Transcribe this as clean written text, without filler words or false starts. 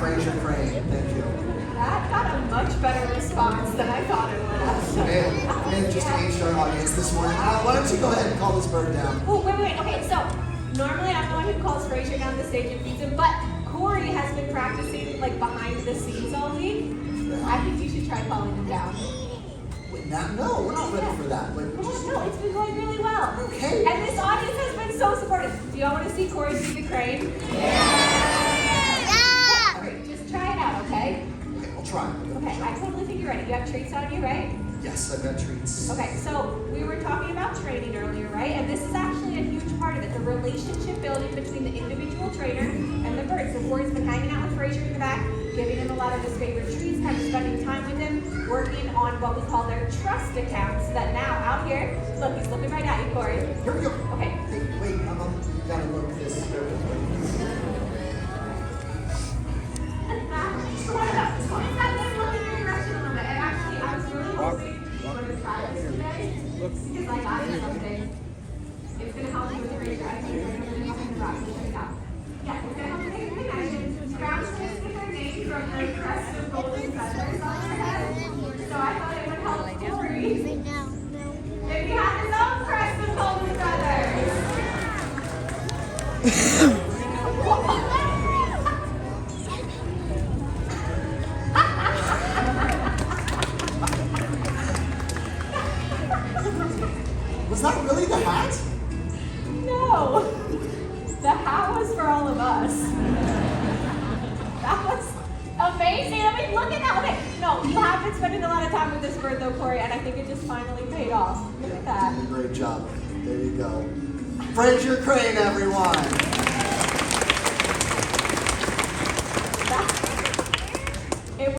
Fraser Crane. Thank you. That got a much better response than I thought it would have. Man, just aged our audience this morning. Why don't you go ahead and call this bird down? Oh, wait. Okay, so normally I'm the one who calls Fraser down the stage and feeds him, but Corey has been practicing like behind the scenes all week. I think you should try calling him down. Wait, no, we're not ready for that. Like, No, it's been going really well. Okay. And this audience has been so supportive. Do y'all want to see Corey feed the crane? Yeah! Okay, just try it out, okay? Okay, I'll try. Okay, I totally think you're ready. You have treats on you, right? Yes, I've got treats. Okay, so we were talking about training earlier, right? And this is actually a huge part of it, the relationship building between the individual trainer and the bird. So Corey's been hanging out with Fraser in the back, giving him a lot of his favorite treats, kind of spending time with him, working on what we call their trust accounts that now out here, look, he's looking right at you, Corey. Here we go. Okay. Hey, wait, you gotta look at this. Corey's not even looking in your direction a little bit. And actually, I was really hoping you would try this today because I got you something. It's going to help you with your Fraser. I think you're going to help you rock. Check it out. Yeah, it's going to help you take a connection. Scratch this with your name from your crest of golden feathers on your head. So I thought it would help Corey if he had his own crest of golden feathers. Was that really the hat? No, the hat was for all of us. That was amazing. I mean, look at that. Okay, no, you have been spending a lot of time with this bird, though, Corey, and I think it just finally paid off. Look at that. You did a great job. There you go. Fraser Crane, everyone. That